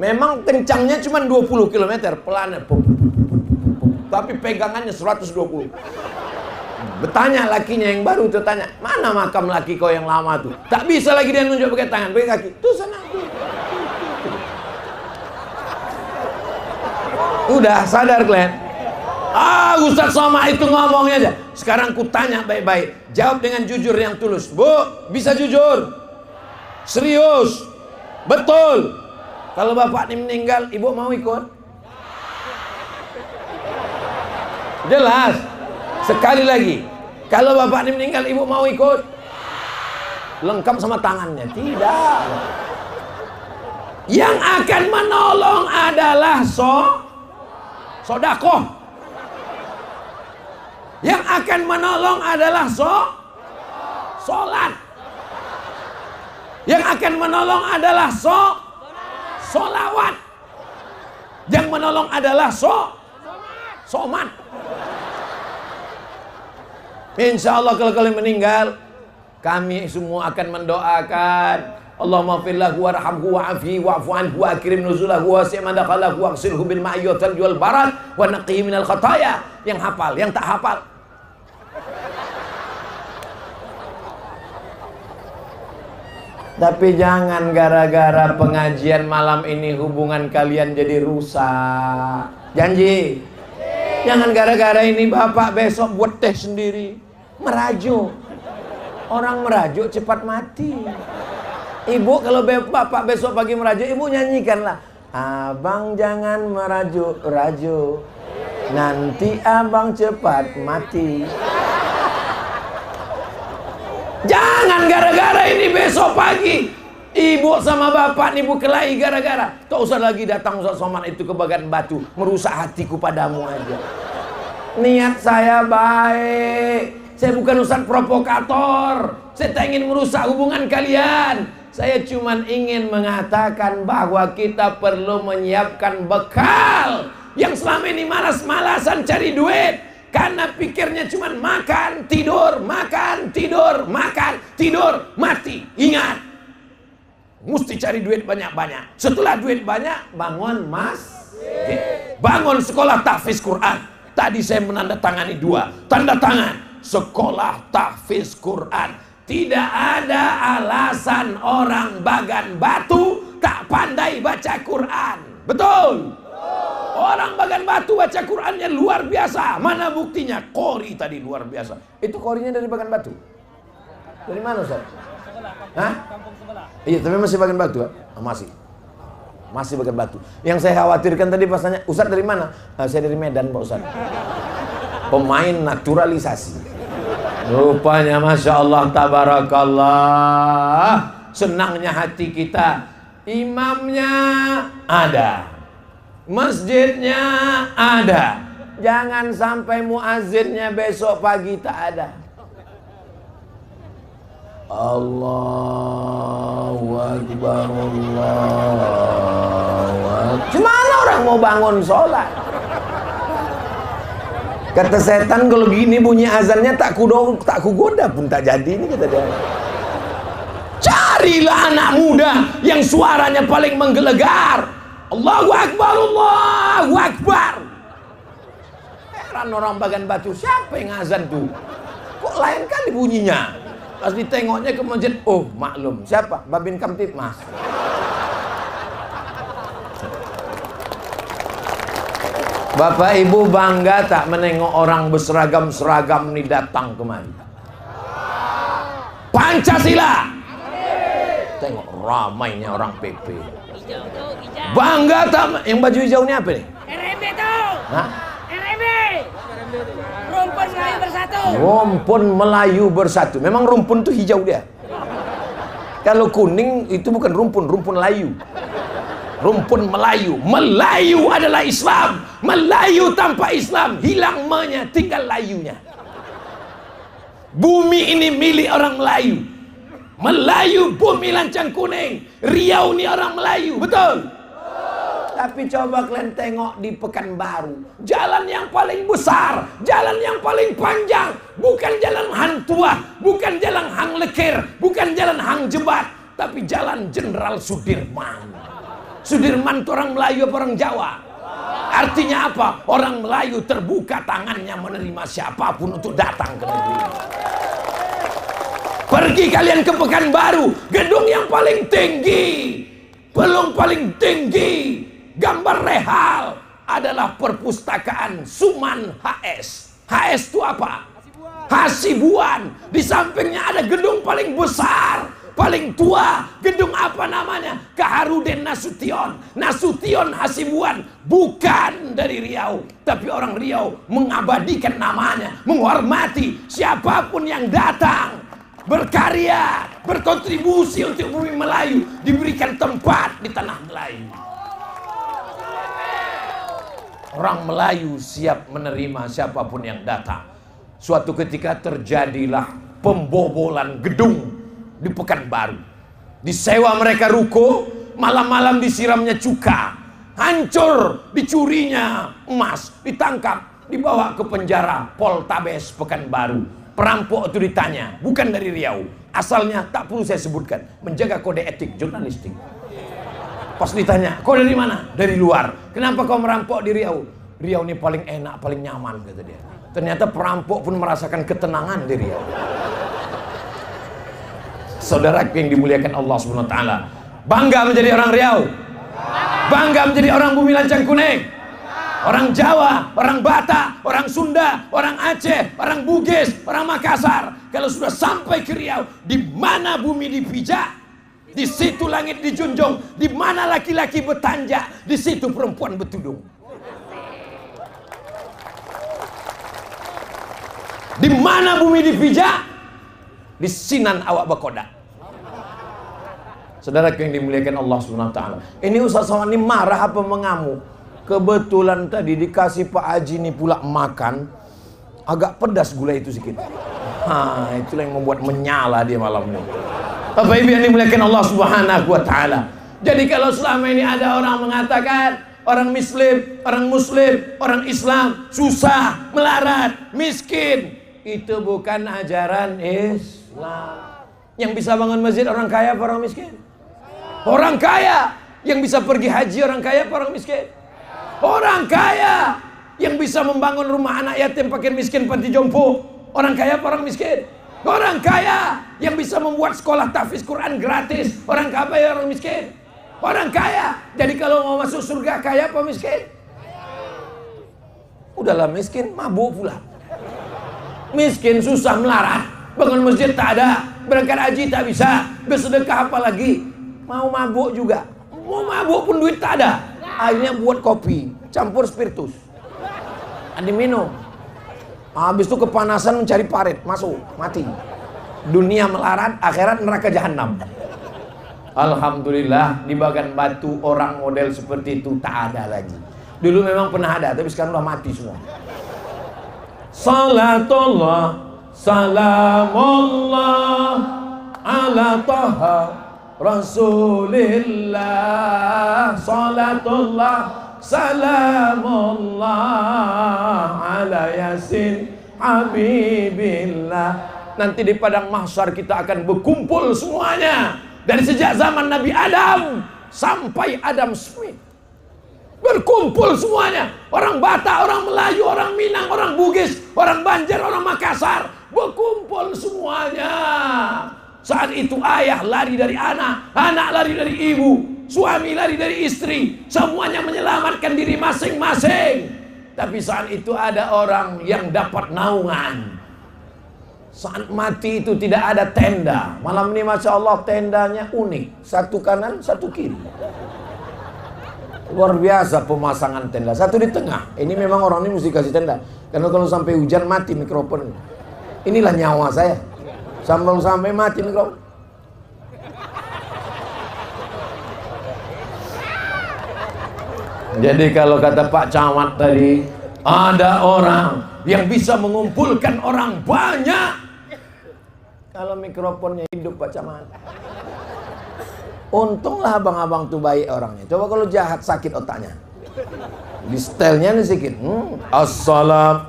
Memang kencangnya cuma 20 km pelan, tapi pegangannya 120. Bertanya lakinya yang baru itu, tanya, mana makam laki kau yang lama tuh? Tak bisa lagi dia nunjuk pakai tangan, pakai kaki. Tuh sana. Udah sadar kalian? Ustaz Somad itu ngomongnya aja. Sekarang ku tanya baik-baik, jawab dengan jujur yang tulus. Bu, bisa jujur? Serius? Betul? Kalau bapak ini meninggal, ibu mau ikut? Jelas. Sekali lagi, kalau bapak ini meninggal, ibu mau ikut? Lengkap sama tangannya? Tidak. Yang akan menolong adalah sodakoh. Yang akan menolong adalah sholat. Yang akan menolong adalah sholawat. Yang menolong adalah somat. Insya Allah kalau kalian meninggal, kami semua akan mendoakan, Allahumma firlahu warhamhu wa'afihi wa'fu anhu wa akrim nuzulahu wa wasi' madakhalahu wa ghsilhu bil ma'i wal thalji wal barad wa naqqihi minal khataya. Yang hafal, yang tak hafal, tapi jangan gara-gara pengajian malam ini hubungan kalian jadi rusak. Janji. Jangan gara-gara ini bapak besok buat teh sendiri. Merajuk. Orang merajuk cepat mati. Ibu kalau bapak besok pagi merajuk, ibu nyanyikanlah, abang jangan merajuk-rajuk, nanti abang cepat mati. Jangan gara-gara ini besok pagi ibu sama bapak ibu kelahi gara-gara. Tak usah lagi datang Ustaz Somad itu ke Bagan Batu, merusak hatiku padamu aja. Niat saya baik. Saya bukan ustaz provokator. Saya tak ingin merusak hubungan kalian. Saya cuma ingin mengatakan bahwa kita perlu menyiapkan bekal. Yang selama ini malas-malasan cari duit, karena pikirnya cuma makan, tidur, mati. Ingat, mesti cari duit banyak-banyak. Setelah duit banyak, bangun masjid, bangun sekolah tahfiz Quran. Tadi saya menandatangani 2 tanda tangan sekolah tahfiz Quran. Tidak ada alasan orang Bagan Batu tak pandai baca Quran. Betul? Orang Bagan Batu baca Qurannya luar biasa. Mana buktinya? Qori tadi luar biasa. Itu qorinya dari Bagan Batu. Dari mana Ustaz? Hah? Iya, tapi masih Bagan Batu, Masih Bagan Batu. Yang saya khawatirkan tadi pas tanya, Ustaz dari mana? Saya dari Medan, Pak Ustaz. Pemain naturalisasi. Rupanya Masya Allah, tabarakallah. Senangnya hati kita. Imamnya ada, masjidnya ada. Jangan sampai muazzinnya besok pagi tak ada. Allahu Akbar, Allahu Akbar. Gimana orang mau bangun sholat? Kata setan, kalau gini bunyi azannya tak kugoda pun tak jadi. Ini kata dia. Carilah anak muda yang suaranya paling menggelegar. Allahu Akbar, Allahu Akbar. Heran orang Bagan Batu, siapa yang azan tuh? Kok lain kali bunyinya? Pas ditengoknya ke masjid, oh maklum, siapa? Babin Kamtipmas. Bapak Ibu bangga tak menengok orang berseragam-seragam ini datang kemari? Pancasila. Tak Tengok ramainya orang PP. Bangga tak? Yang baju hijau ini apa nih? RMB tuh. Hah? RMB. Rumpun Melayu Bersatu. Rumpun Melayu Bersatu. Memang rumpun tuh hijau dia. Kalau kuning itu bukan rumpun, rumpun layu. Rumpun Melayu. Melayu adalah Islam. Melayu tanpa Islam hilang me-nya, tinggal layunya. Bumi ini milik orang Melayu. Melayu bumi lancang kuning. Riau ini orang Melayu, betul? Tapi coba kalian tengok di Pekanbaru, jalan yang paling besar, jalan yang paling panjang, bukan jalan Hang Tuah, bukan jalan Hang Lekir, bukan jalan Hang Jebat, tapi jalan Jenderal Sudirman. Sudirman itu orang Melayu apa orang Jawa? Artinya apa? Orang Melayu terbuka tangannya menerima siapapun untuk datang ke negeri. Pergi kalian ke Pekanbaru, gedung yang paling tinggi, belum paling tinggi, gambar rehal adalah perpustakaan Suman HS. HS itu apa? Hasibuan. Di sampingnya ada gedung paling besar, paling tua. Gedung apa namanya? Kaharudin Nasution. Nasution Hasibuan. Bukan dari Riau, tapi orang Riau mengabadikan namanya, menghormati siapapun yang datang, berkarya, berkontribusi untuk bumi Melayu, diberikan tempat di tanah Melayu. Orang Melayu siap menerima siapapun yang datang. Suatu ketika terjadilah pembobolan gedung di Pekanbaru. Disewa mereka ruko, malam-malam disiramnya cuka, hancur, dicurinya emas, ditangkap, dibawa ke penjara Poltabes Pekanbaru. Perampok itu ditanya, bukan dari Riau, asalnya tak perlu saya sebutkan, menjaga kode etik jurnalistik. Pas ditanya, kau dari mana? Dari luar. Kenapa kau merampok di Riau? Riau ini paling enak, paling nyaman, kata dia. Ternyata perampok pun merasakan ketenangan di Riau. Saudara yang dimuliakan Allah SWT, bangga menjadi orang Riau, bangga menjadi orang bumi lancang kuning, orang Jawa, orang Batak, orang Sunda, orang Aceh, orang Bugis, orang Makassar. Kalau sudah sampai ke Riau, di mana bumi dipijak, di situ langit dijunjung. Di mana laki-laki bertanjak, di situ perempuan bertudung. Di mana bumi dipijak, di sinan awak berkodak. Saudara yang dimuliakan Allah SWT, ini Ustaz Somad ini marah apa mengamuk? Kebetulan tadi dikasih Pak Haji ini pula makan, agak pedas gula itu sedikit. Itulah yang membuat menyala dia malam ini. Bapak Ibu yang dimuliakan Allah Subhanahu wa taala. Jadi kalau selama ini ada orang mengatakan orang muslim, orang Islam susah, melarat, miskin, itu bukan ajaran Islam. Yang bisa bangun masjid orang kaya apa orang miskin? Orang kaya. Yang bisa pergi haji orang kaya apa orang miskin? Orang kaya. Yang bisa membangun rumah anak yatim fakir miskin panti jompo orang kaya apa orang miskin? Orang kaya. Yang bisa membuat sekolah tahfiz Quran gratis orang kaya orang miskin? Orang kaya. Jadi kalau mau masuk surga kaya apa miskin? Udahlah miskin, mabuk pula. Miskin susah, melarat, bangun masjid tak ada, berangkat haji tak bisa, bersedekah apa lagi, mau mabuk juga, mau mabuk pun duit tak ada. Akhirnya buat kopi campur spiritus, diminum. Habis itu kepanasan mencari parit, masuk, mati. Dunia melarat, akhirat neraka jahanam. Alhamdulillah di Bagan Batu orang model seperti itu tak ada lagi. Dulu memang pernah ada, tapi sekarang udah mati semua. Salatullah, salamullah ala taha Rasulillah. Salatullah, salamullah ala yasin habibillah. Nanti di padang mahsyar kita akan berkumpul semuanya, dari sejak zaman Nabi Adam sampai Adam Smith. Berkumpul semuanya, orang Batak, orang Melayu, orang Minang, orang Bugis, orang Banjar, orang Makassar, berkumpul semuanya. Saat itu ayah lari dari anak, anak lari dari ibu, suami lari dari istri, semuanya menyelamatkan diri masing-masing. Tapi saat itu ada orang yang dapat naungan. Saat mati itu tidak ada tenda. Malam ini Masya Allah tendanya unik. Satu kanan, satu kiri. Luar biasa pemasangan tenda. Satu di tengah. Ini memang orang ini mesti kasih tenda. Karena kalau sampai hujan mati mikrofon. Inilah nyawa saya. Sampai mati mikrofon. Jadi kalau kata Pak Camat tadi, ada orang yang bisa mengumpulkan orang banyak. Kalau mikrofonnya hidup Pak Camat. Untunglah abang-abang tuh baik orangnya. Coba kalau jahat sakit otaknya. Di stylenya nih sedikit. Assalam.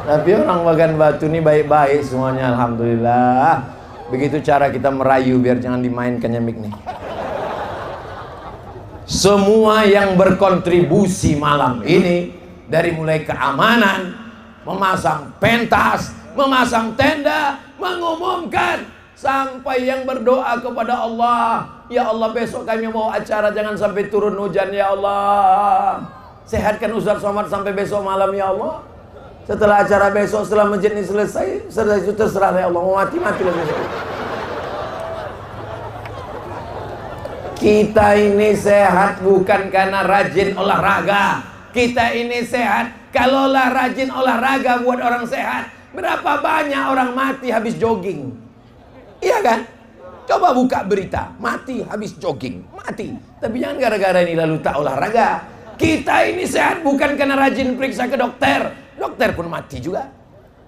Tapi orang Bagan Batu ini baik-baik semuanya, alhamdulillah. Begitu cara kita merayu biar jangan dimainkannya mic nih. Semua yang berkontribusi malam ini, dari mulai keamanan, memasang pentas, memasang tenda, mengumumkan, sampai yang berdoa kepada Allah, ya Allah besok kami mau acara jangan sampai turun hujan ya Allah. Sehatkan Ustaz Somad sampai besok malam ya Allah. Setelah acara besok, setelah masjid ini selesai, setelah itu terserah ya Allah, mau mati-mati lagi. Kita ini sehat bukan karena rajin olahraga. Kita ini sehat kalaulah rajin olahraga buat orang sehat. Berapa banyak orang mati habis jogging? Iya kan? Coba buka berita, mati habis jogging, mati. Tapi jangan gara-gara ini lalu tak olahraga. Kita ini sehat bukan karena rajin periksa ke dokter. Dokter pun mati juga.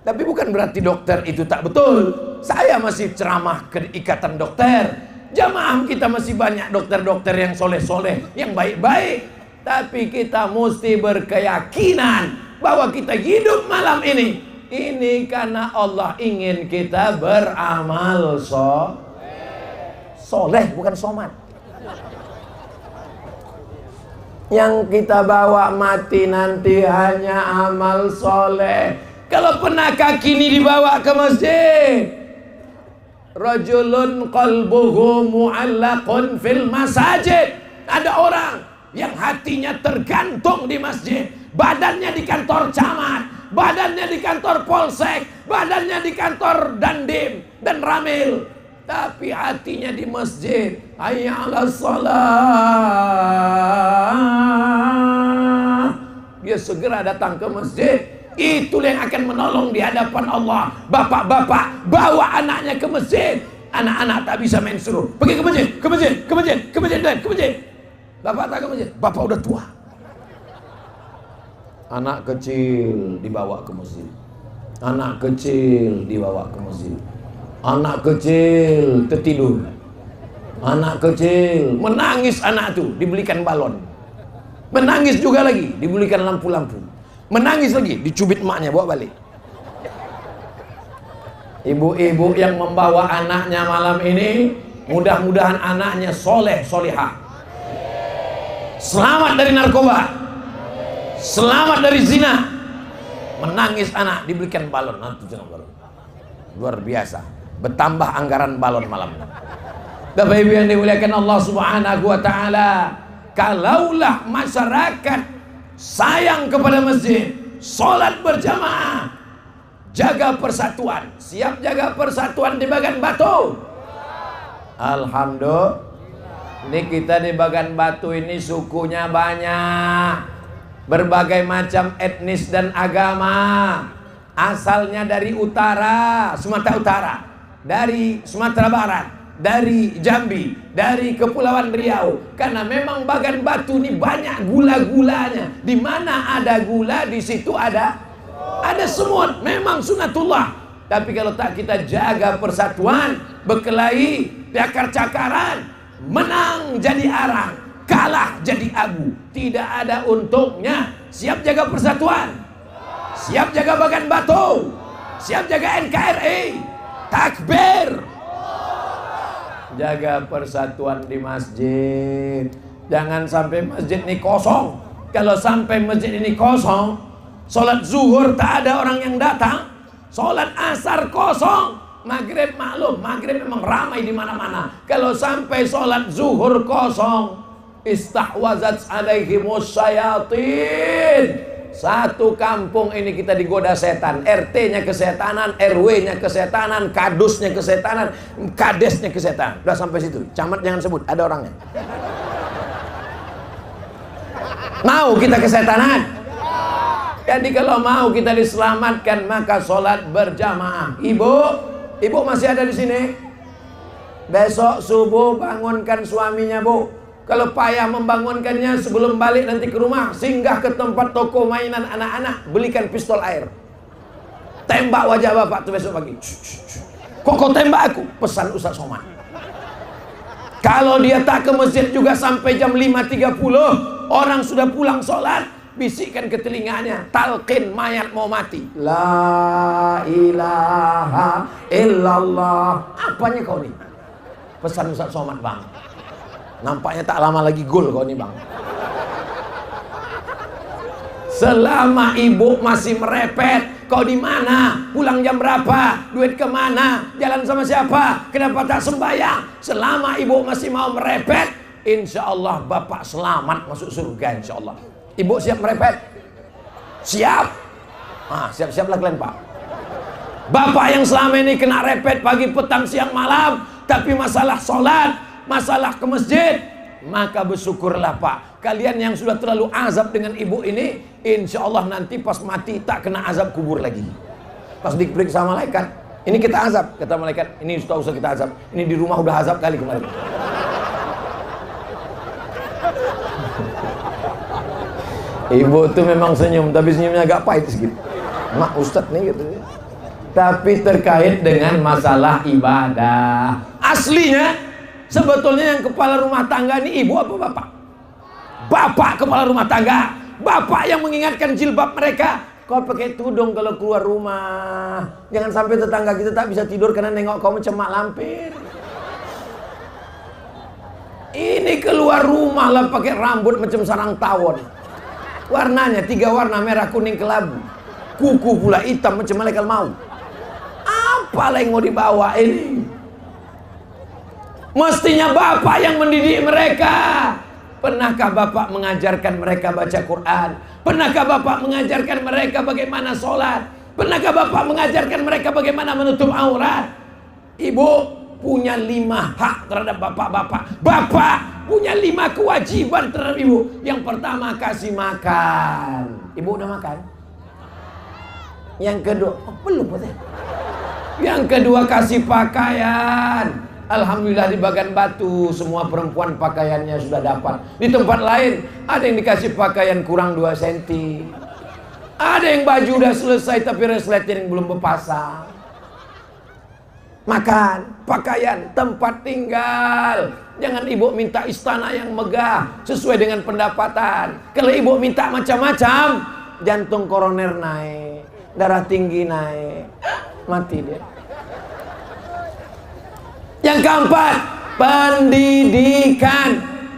Tapi bukan berarti dokter itu tak betul. Saya masih ceramah ke ikatan dokter. Jamaah kita masih banyak dokter-dokter yang soleh-soleh, yang baik-baik. Tapi kita mesti berkeyakinan bahwa kita hidup malam ini karena Allah ingin kita beramal soleh, bukan somat. Yang kita bawa mati nanti hanya amal soleh. Kalau pernah kaki ini dibawa ke masjid, rajulun qalbuhu mu'allaqun fil masajid. Ada orang yang hatinya tergantung di masjid. Badannya di kantor camat, badannya di kantor polsek, badannya di kantor dandim dan ramil, tapi hatinya di masjid. Hayya 'alas shalah. Dia segera datang ke masjid. Itulah yang akan menolong di hadapan Allah. Bapak-bapak bawa anaknya ke masjid. Anak-anak tak bisa main suruh. Pergi ke masjid, ke masjid, ke masjid, ke masjid, ke masjid. Bapak tak ke masjid. Bapak udah tua. Anak kecil dibawa ke masjid. Anak kecil dibawa ke masjid. Anak kecil tertidur. Anak kecil menangis, anak itu dibelikan balon. Menangis juga lagi, dibelikan lampu-lampu. Menangis lagi, dicubit emaknya, bawa balik. Ibu-ibu yang membawa anaknya malam ini, mudah-mudahan anaknya soleh, solihah. Selamat dari narkoba, selamat dari zina. Menangis anak, dibelikan balon. Nanti jangan balon. Luar biasa, bertambah anggaran balon malam ini. Bapak Ibu yang dimuliakan Allah Subhanahu wa Ta'ala, kalaulah masyarakat sayang kepada masjid, sholat berjamaah, jaga persatuan. Siap jaga persatuan di Bagan Batu? Alhamdulillah. Ini kita di Bagan Batu ini sukunya banyak, berbagai macam etnis dan agama. Asalnya dari utara, Sumatera Utara, dari Sumatera Barat, dari Jambi, dari Kepulauan Riau. Karena memang Bagan Batu ini banyak gula-gulanya. Di mana ada gula, di situ ada semut. Memang sunatullah. Tapi kalau tak kita jaga persatuan, berkelahi, cakar-cakaran, menang jadi arang, kalah jadi abu, tidak ada untungnya. Siap jaga persatuan, siap jaga Bagan Batu, siap jaga NKRI. Takbir. Jaga persatuan di masjid. Jangan sampai masjid ini kosong. Kalau sampai masjid ini kosong, sholat zuhur tak ada orang yang datang, sholat asar kosong, maghrib maklum, maghrib memang ramai di mana-mana. Kalau sampai sholat zuhur kosong, istahwazat alaihimus syayatin, Satu kampung ini kita digoda setan. RT-nya kesetanan, RW-nya kesetanan, kadusnya kesetanan, kadesnya kesetanan. Udah sampai situ. Camat jangan sebut, ada orangnya. Mau kita kesetanan? Jadi kalau mau kita diselamatkan, maka sholat berjamaah. Ibu masih ada di sini? Besok subuh bangunkan suaminya, Bu. Kalau payah membangunkannya, sebelum balik nanti ke rumah, singgah ke tempat toko mainan anak-anak, belikan pistol air. Tembak wajah bapak tuh besok pagi. Kok kau tembak aku? Pesan Ustaz Somad. Kalau dia tak ke masjid juga sampai jam 5.30, orang sudah pulang sholat, bisikkan ke telinganya, talqin mayat mau mati. La ilaha illallah. Apanya kau nih? Pesan Ustaz Somad, Bang. Nampaknya tak lama lagi gol kau nih, Bang. Selama ibu masih merepet, kau di mana? Pulang jam berapa? Duit kemana? Jalan sama siapa? Kenapa tak sembahyang? Selama ibu masih mau merepet, insya Allah bapak selamat masuk surga, insya Allah. Ibu siap merepet? Siap? Siap-siaplah kalian, Pak. Bapak yang selama ini kena repet pagi, petang, siang, malam, tapi masalah sholat, masalah ke masjid, maka bersyukurlah, Pak. Kalian yang sudah terlalu azab dengan ibu ini, insya Allah nanti pas mati tak kena azab kubur lagi. Pas diperiksa malaikat, ini kita azab, kata malaikat, ini sudah usah kita azab, ini di rumah udah azab kali kemarin. Ibu tuh memang senyum, tapi senyumnya agak pahit sedikit. Mak Ustadz nih gitu. Tapi terkait dengan masalah ibadah, aslinya sebetulnya yang kepala rumah tangga ini ibu apa bapak? Bapak kepala rumah tangga. Bapak yang mengingatkan jilbab mereka. Kau pakai tudung kalau keluar rumah. Jangan sampai tetangga kita tak bisa tidur karena nengok kau mencemak lampir. Ini keluar rumah lah pakai rambut macam sarang tawon. Warnanya 3 warna, merah, kuning, kelabu. Kuku pula hitam macam malaikat maut. Apa yang mau dibawa ini? Mestinya bapak yang mendidik mereka. Pernahkah bapak mengajarkan mereka baca Quran? Pernahkah bapak mengajarkan mereka bagaimana sholat? Pernahkah bapak mengajarkan mereka bagaimana menutup aurat? Ibu punya 5 hak terhadap bapak-bapak. Bapak punya 5 kewajiban terhadap ibu. Yang pertama, kasih makan. Ibu udah makan? Yang kedua, belum betul. Yang kedua, kasih pakaian. Alhamdulillah di Bagan Batu semua perempuan pakaiannya sudah dapat. Di tempat lain ada yang dikasih pakaian kurang 2 cm. Ada yang baju udah selesai tapi resleting belum berpasang. Makan, pakaian, tempat tinggal. Jangan ibu minta istana yang megah sesuai dengan pendapatan. Kalau ibu minta macam-macam, jantung koroner naik, darah tinggi naik, mati dia. Yang keempat, pendidikan.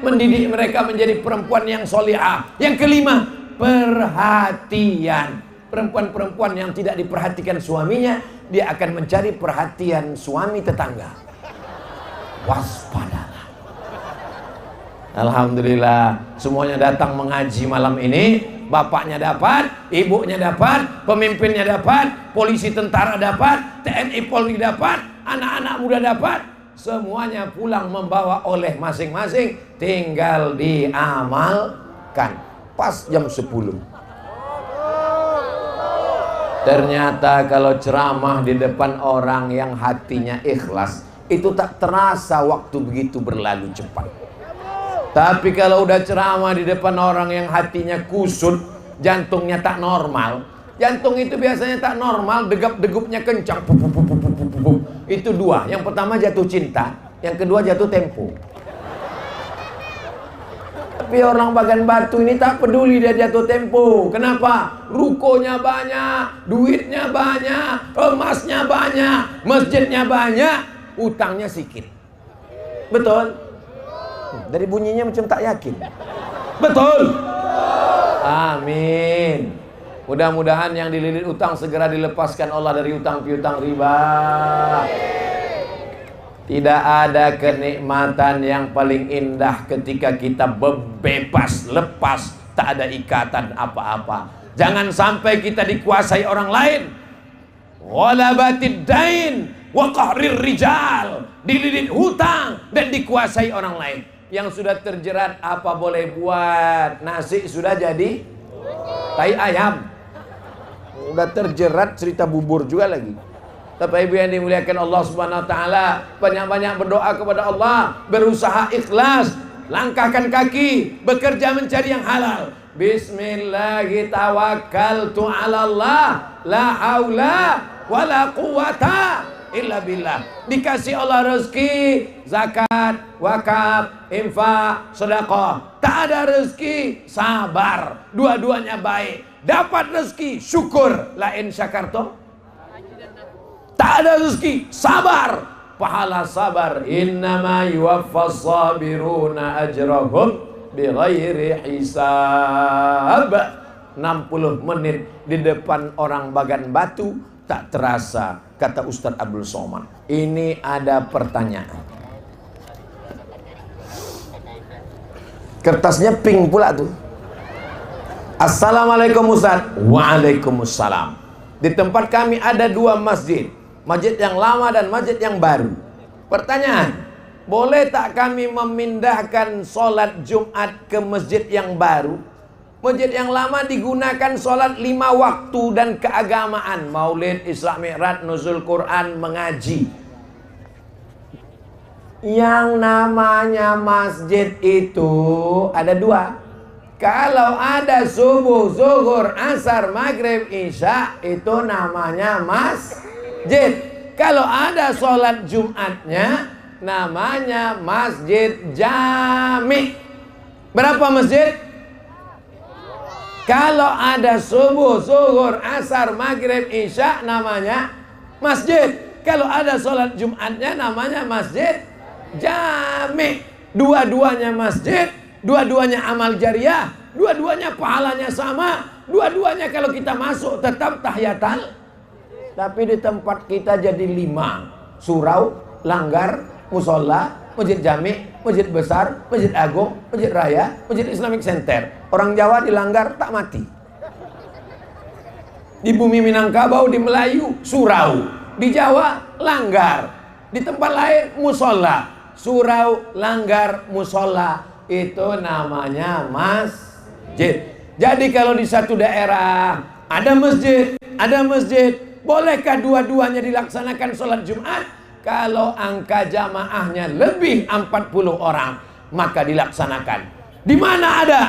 Mendidik mereka menjadi perempuan yang solihah. Yang kelima, perhatian. Perempuan-perempuan yang tidak diperhatikan suaminya, dia akan mencari perhatian suami tetangga. Waspadalah. Alhamdulillah, semuanya datang mengaji malam ini. Bapaknya dapat, ibunya dapat, pemimpinnya dapat, polisi tentara dapat, TNI Polri dapat, anak-anak muda dapat. Semuanya pulang membawa oleh masing-masing, tinggal diamalkan. Pas jam 10. Ternyata kalau ceramah di depan orang yang hatinya ikhlas, itu tak terasa waktu begitu berlalu cepat. Tapi kalau udah ceramah di depan orang yang hatinya kusut, jantungnya tak normal. Jantung itu biasanya tak normal, degap-degupnya kencang. Itu 2. Yang pertama jatuh cinta, yang kedua jatuh tempo. Tapi orang Bagan Batu ini tak peduli dia jatuh tempo. Kenapa? Rukonya banyak, duitnya banyak, emasnya banyak, masjidnya banyak, utangnya sedikit. Betul? Dari bunyinya macam tak yakin. Betul? Amin. Mudah-mudahan yang dililit utang segera dilepaskan Allah dari utang piutang riba. Tidak ada kenikmatan yang paling indah ketika kita bebas, lepas, tak ada ikatan apa-apa. Jangan sampai kita dikuasai orang lain. Walabatid dain wa qahrir rijal, dililit hutang dan dikuasai orang lain. Yang sudah terjerat apa boleh buat? Nasi sudah jadi tai ayam. Udah terjerat cerita bubur juga lagi. Bapak Ibu yang dimuliakan Allah Subhanahu wa taala, banyak-banyak berdoa kepada Allah, berusaha ikhlas, langkahkan kaki, bekerja mencari yang halal. Bismillahi tawakkaltu 'ala Allah, la haula wala quwata illa billah. Dikasih Allah rezeki, zakat, wakaf, infak, sedekah. Tak ada rezeki, sabar. Dua-duanya baik. Dapat rezeki, syukur. La in syakartum. Tak ada rezeki, sabar. Pahala sabar. Innama yuwaffas sabiruna ajrahum bighairi hisab. 60 menit di depan orang bagan batu tak terasa, kata Ustadz Abdul Somad. Ini ada pertanyaan. Kertasnya pink pula tuh. Assalamualaikum Ustadz. Waalaikumsalam. Di tempat kami ada 2 masjid, masjid yang lama dan masjid yang baru. Pertanyaan, boleh tak kami memindahkan sholat Jumat ke masjid yang baru? Masjid yang lama digunakan sholat 5 waktu dan keagamaan, maulid, Isra Mi'raj, nuzul Quran, mengaji. Yang namanya masjid itu ada 2. Kalau ada subuh, zuhur, asar, maghrib, isya, itu namanya masjid. Kalau ada sholat Jumatnya, namanya masjid jami. Berapa masjid? Kalau ada subuh, zuhur, asar, maghrib, isya, namanya masjid. Kalau ada sholat Jumatnya, namanya masjid jami. Dua-duanya masjid, dua-duanya amal jariah, dua-duanya pahalanya sama, dua-duanya kalau kita masuk tetap tahiyatul. Tapi di tempat kita jadi 5: surau, langgar, musola, masjid jami, masjid besar, masjid agung, masjid raya, masjid Islamic Center. Orang Jawa dilanggar tak mati. Di bumi Minangkabau, di Melayu, surau. Di Jawa, langgar. Di tempat lain, musola. Surau, langgar, musola. Itu namanya masjid. Jadi kalau di satu daerah ada masjid, bolehkah dua-duanya dilaksanakan sholat Jumat? Kalau angka jamaahnya lebih 40 orang, maka dilaksanakan. Di mana ada?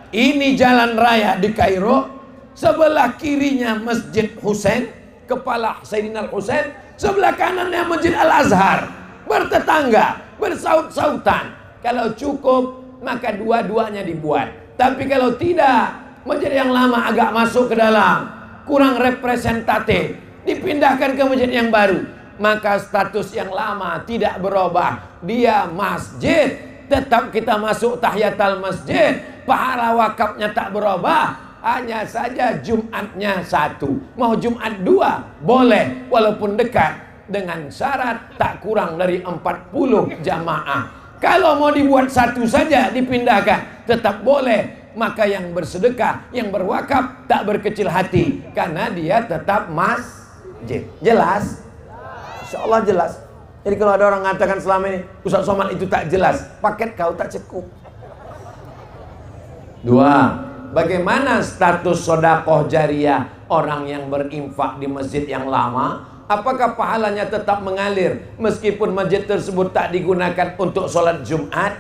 Ini jalan raya di Kairo, sebelah kirinya Masjid Husain, kepala Sayyidina Husain, sebelah kanannya Masjid Al-Azhar, bertetangga, bersaut-sautan. Kalau cukup, maka dua-duanya dibuat. Tapi kalau tidak, masjid yang lama agak masuk ke dalam, kurang representatif, dipindahkan ke masjid yang baru, maka status yang lama tidak berubah. Dia masjid, tetap kita masuk tahiyatul masjid, pahala wakafnya tak berubah, hanya saja Jumatnya 1. Mau Jumat 2 boleh, walaupun dekat, dengan syarat tak kurang dari 40 jamaah. Kalau mau dibuat 1 saja dipindahkan, tetap boleh. Maka yang bersedekah, yang berwakaf tak berkecil hati, karena dia tetap masjid. Jelas? Insya Allah jelas. Jadi kalau ada orang mengatakan selama ini Ustaz Somad itu tak jelas, paket kau tak cukup. 2. Bagaimana status sedekah jariah orang yang berinfak di masjid yang lama? Apakah pahalanya tetap mengalir meskipun masjid tersebut tak digunakan untuk sholat Jumat?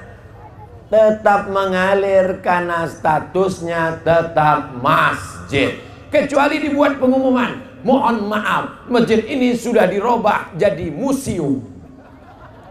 Tetap mengalir karena statusnya tetap masjid. Kecuali dibuat pengumuman, mohon maaf, masjid ini sudah dirubah jadi museum.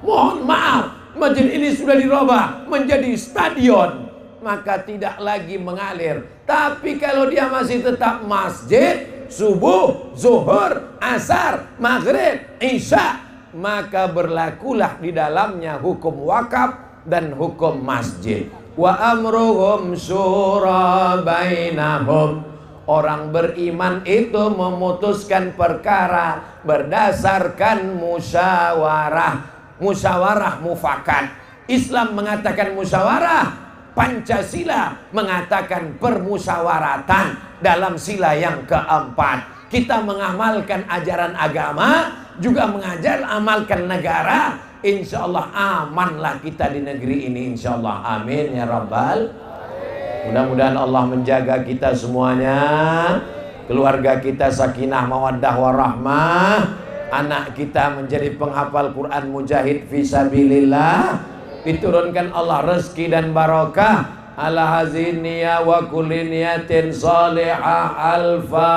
Mohon maaf, masjid ini sudah dirubah menjadi stadion. Maka tidak lagi mengalir. Tapi kalau dia masih tetap masjid, subuh, zuhur, asar, maghrib, isya, maka berlakulah di dalamnya hukum wakaf dan hukum masjid. Wa amruhum syura bainahum. Orang beriman itu memutuskan perkara berdasarkan musyawarah. Musyawarah mufakat. Islam mengatakan musyawarah. Pancasila mengatakan permusyawaratan dalam sila yang keempat. Kita mengamalkan ajaran agama, juga amalkan negara. Insya Allah amanlah kita di negeri ini, insya Allah. Amin ya Rabbal. Mudah-mudahan Allah menjaga kita semuanya, keluarga kita sakinah mawaddah warahmah, anak kita menjadi penghafal Quran mujahid fisabilillah, diturunkan Allah rezeki dan barakah. Ala haziniya wa kulli niyatin salihah. Al-Fatihah.